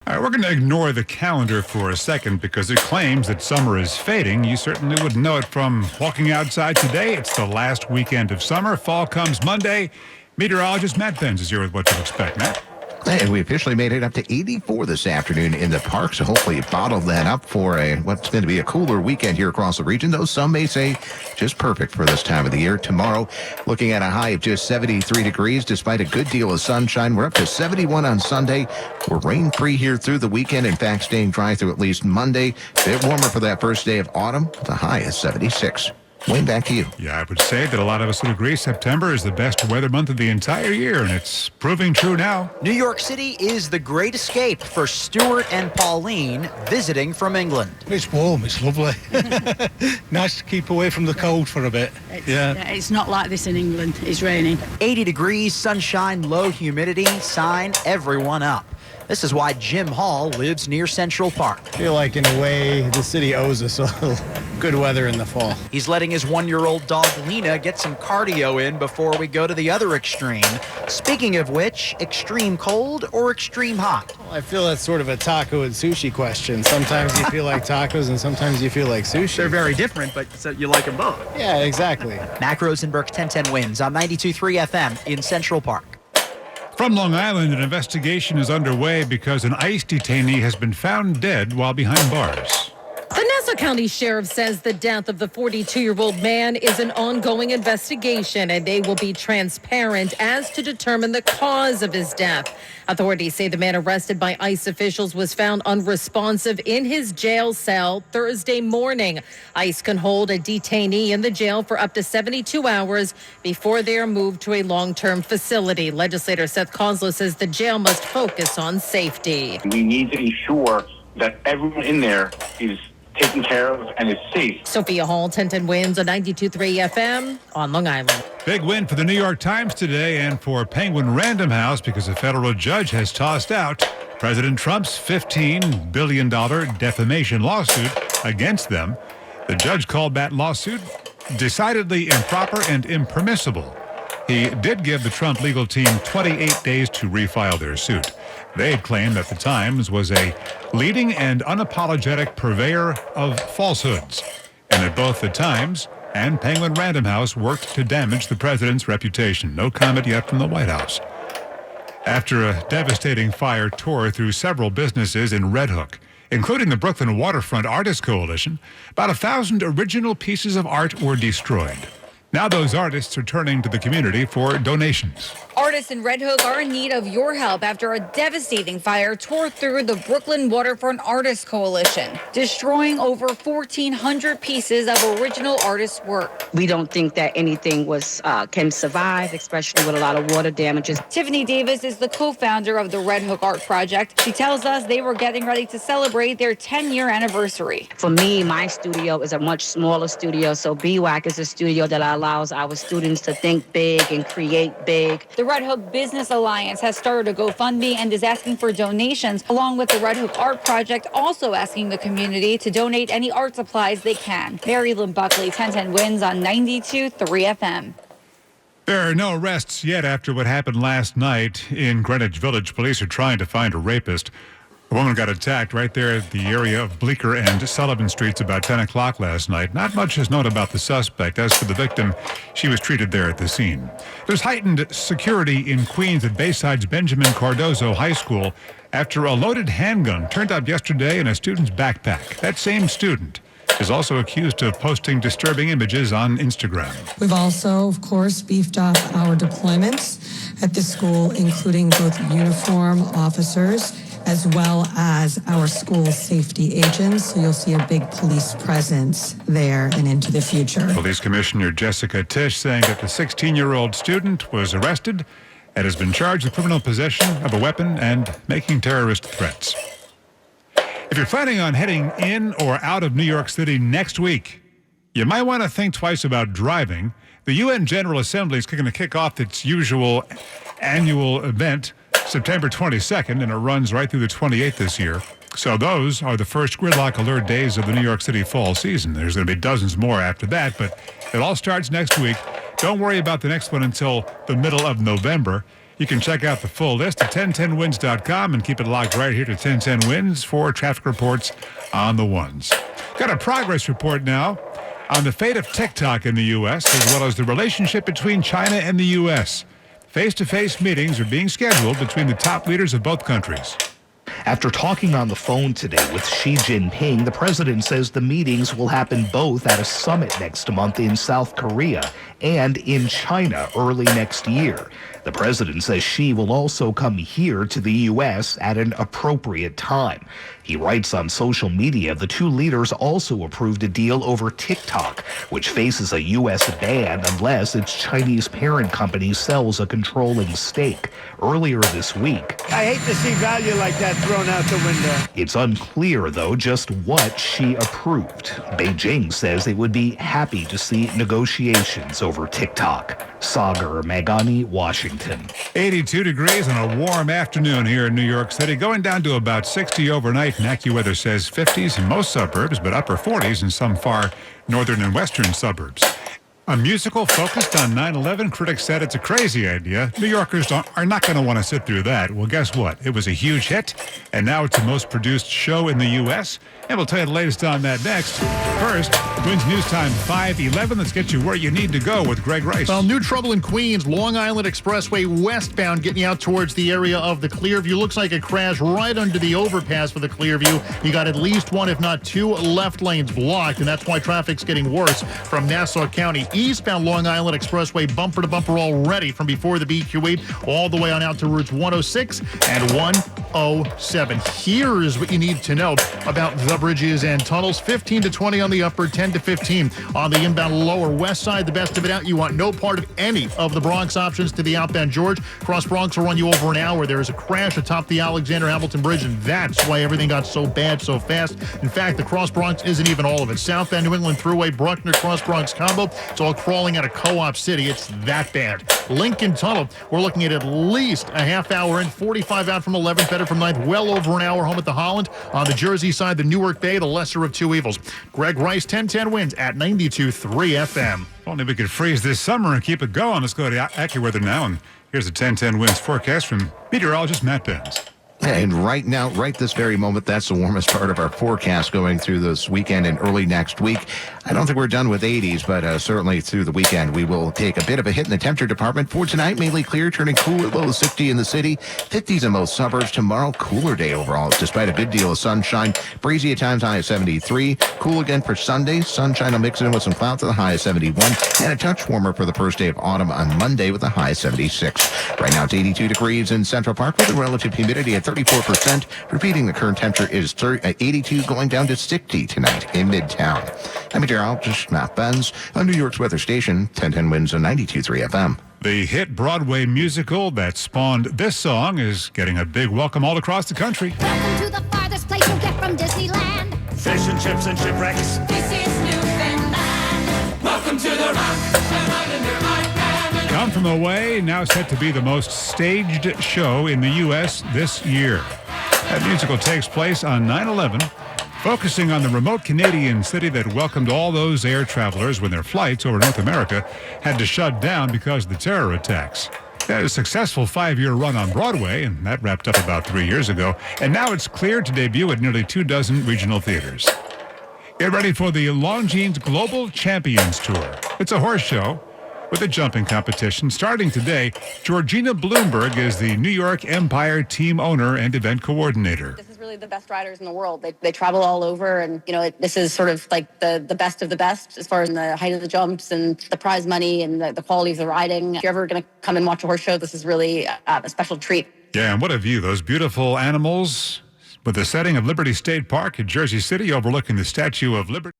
All right, we're going to ignore the calendar for a second because it claims that summer is fading. You certainly wouldn't know it from walking outside today. It's the last weekend of summer. Fall comes Monday. Meteorologist Matt Benz is here with what to expect. Matt? And we officially made it up to 84 this afternoon in the park, so hopefully bottle that up for what's going to be a cooler weekend here across the region, though some may say just perfect for this time of the year. Tomorrow, looking at a high of just 73 degrees, despite a good deal of sunshine. We're up to 71 on Sunday. We're rain-free here through the weekend. In fact, staying dry through at least Monday. A bit warmer for that first day of autumn. The high is 76. Wayne, back to you. Yeah, I would say that a lot of us would agree September is the best weather month of the entire year, and it's proving true now. New York City is the great escape for Stuart and Pauline visiting from England. It's warm, it's lovely. Nice to keep away from the cold for a bit. It's not like this in England. It's raining. 80 degrees, sunshine, low humidity, sign everyone up. This is why Jim Hall lives near Central Park. I feel like, in a way, the city owes us a little good weather in the fall. He's letting his one-year-old dog, Lena, get some cardio in before we go to the other extreme. Speaking of which, extreme cold or extreme hot? Well, I feel that's sort of a taco and sushi question. Sometimes you feel like tacos and sometimes you feel like sushi. They're very different, but so you like them both. Yeah, exactly. Mac Rosenberg's 1010 wins on 92.3 FM in Central Park. From Long Island, an investigation is underway because an ICE detainee has been found dead while behind bars. The Nassau County Sheriff says the death of the 42-year-old man is an ongoing investigation, and they will be transparent as to determine the cause of his death. Authorities say the man arrested by ICE officials was found unresponsive in his jail cell Thursday morning. ICE can hold a detainee in the jail for up to 72 hours before they are moved to a long-term facility. Legislator Seth Kozlow says the jail must focus on safety. We need to ensure that everyone in there is taken care of and is safe. Sophia Hall, 1010 wins on 92.3 FM on Long Island. Big win for the New York Times today and for Penguin Random House because a federal judge has tossed out President Trump's $15 billion defamation lawsuit against them. The judge called that lawsuit decidedly improper and impermissible. He did give the Trump legal team 28 days to refile their suit. They had claimed that the Times was a leading and unapologetic purveyor of falsehoods, and that both the Times and Penguin Random House worked to damage the president's reputation. No comment yet from the White House. After a devastating fire tore through several businesses in Red Hook, including the Brooklyn Waterfront Artists Coalition, about 1,000 original pieces of art were destroyed. Now those artists are turning to the community for donations. Artists in Red Hook are in need of your help after a devastating fire tore through the Brooklyn Waterfront Artists Coalition, destroying over 1,400 pieces of original artists' work. We don't think that anything can survive, especially with a lot of water damages. Tiffany Davis is the co-founder of the Red Hook Art Project. She tells us they were getting ready to celebrate their 10-year anniversary. For me, my studio is a much smaller studio, so BWAC is a studio that allows our students to think big and create big. The Red Hook Business Alliance has started a GoFundMe and is asking for donations, along with the Red Hook Art Project also asking the community to donate any art supplies they can. Mary Lynn Buckley, 1010 wins on 92.3 FM. There are no arrests yet after what happened last night in Greenwich Village. Police are trying to find a rapist. A woman got attacked right there at the area of Bleecker and Sullivan Streets about 10 o'clock last night. Not much is known about the suspect. As for the victim, she was treated there at the scene. There's heightened security in Queens at Bayside's Benjamin Cardozo High School after a loaded handgun turned up yesterday in a student's backpack. That same student is also accused of posting disturbing images on Instagram. We've also, of course, beefed up our deployments at the school, including both uniform officers as well as our school safety agents. So you'll see a big police presence there and into the future. Police Commissioner Jessica Tisch saying that the 16-year-old student was arrested and has been charged with criminal possession of a weapon and making terrorist threats. If you're planning on heading in or out of New York City next week, you might want to think twice about driving. The UN General Assembly is going to kick off its usual annual event September 22nd, and it runs right through the 28th this year. So those are the first gridlock alert days of the New York City fall season. There's going to be dozens more after that, but it all starts next week. Don't worry about the next one until the middle of November. You can check out the full list at 1010wins.com and keep it locked right here to 1010 Wins for traffic reports on the ones. Got a progress report now on the fate of TikTok in the U.S., as well as the relationship between China and the U.S. Face-to-face meetings are being scheduled between the top leaders of both countries. After talking on the phone today with Xi Jinping, the president says the meetings will happen both at a summit next month in South Korea and in China early next year. The president says Xi will also come here to the U.S. at an appropriate time. He writes on social media the two leaders also approved a deal over TikTok, which faces a U.S. ban unless its Chinese parent company sells a controlling stake. Earlier this week, I hate to see value like that thrown out the window. It's unclear, though, just what Xi approved. Beijing says it would be happy to see negotiations over TikTok. Sagar Magani, Washington. 82 degrees on a warm afternoon here in New York City, going down to about 60 overnight. And AccuWeather says 50s in most suburbs, but upper 40s in some far northern and western suburbs. A musical focused on 9/11, critics said it's a crazy idea. New Yorkers are not going to want to sit through that. Well, guess what? It was a huge hit, and now it's the most produced show in the U.S., and we'll tell you the latest on that next. First, Twins News Time 5:11. Let's get you where you need to go with Greg Rice. Well, new trouble in Queens. Long Island Expressway westbound getting you out towards the area of the Clearview. Looks like a crash right under the overpass for the Clearview. You got at least one, if not two, left lanes blocked, and that's why traffic's getting worse from Nassau County. Eastbound Long Island Expressway bumper to bumper already from before the BQ8 all the way on out to routes 106 and 107. Here's what you need to know about the bridges and tunnels. 15 to 20 on the upper, 10 to 15 on the inbound lower west side. The best of it out. You want no part of any of the Bronx options to the outbound George. Cross Bronx will run you over an hour. There is a crash atop the Alexander Hamilton Bridge, and that's why everything got so bad so fast. In fact, the Cross Bronx isn't even all of it. Southbound New England Thruway, Bruckner, Cross Bronx combo. It's all crawling out of Co-op City. It's that bad. Lincoln Tunnel, we're looking at least a half hour in, 45 out from 11th, better from 9th, well over an hour home at the Holland. On the Jersey side, the Newark Bay, the lesser of two evils. Greg Rice, 1010 Wins at 92.3 FM. If only we could freeze this summer and keep it going. Let's go to AccuWeather now, and here's the 1010 Wins forecast from meteorologist Matt Benz. And right now, right this very moment, that's the warmest part of our forecast going through this weekend and early next week. I don't think we're done with 80s, but certainly through the weekend, we will take a bit of a hit in the temperature department. For tonight, mainly clear, turning cooler, low 60 in the city, 50s in most suburbs. Tomorrow, cooler day overall, despite a good deal of sunshine. Breezy at times, high of 73. Cool again for Sunday. Sunshine will mix in with some clouds at the high of 71. And a touch warmer for the first day of autumn on Monday with a high of 76. Right now, it's 82 degrees in Central Park with a relative humidity at 34%. Repeating, the current temperature is 82, going down to 60 tonight in Midtown. I'm meteorologist Matt Benz on New York's weather station, 1010 Wins on 92.3 FM. The hit Broadway musical that spawned this song is getting a big welcome all across the country. Welcome to the farthest place you'll get from Disneyland. Fish and chips and shipwrecks. This is Newfoundland. Welcome to the rock. Come From Away, now set to be the most staged show in the U.S. this year. That musical takes place on 9/11, focusing on the remote Canadian city that welcomed all those air travelers when their flights over North America had to shut down because of the terror attacks. It had a successful 5-year run on Broadway, and that wrapped up about 3 years ago, and now it's cleared to debut at nearly 24 regional theaters. Get ready for the Longines Global Champions Tour. It's a horse show with a jumping competition. Starting today, Georgina Bloomberg is the New York Empire team owner and event coordinator. This is really the best riders in the world. They travel all over, and this is sort of like the best of the best as far as the height of the jumps and the prize money and the quality of the riding. If you're ever going to come and watch a horse show, this is really a special treat. Yeah, and what a view. Those beautiful animals with the setting of Liberty State Park in Jersey City overlooking the Statue of Liberty.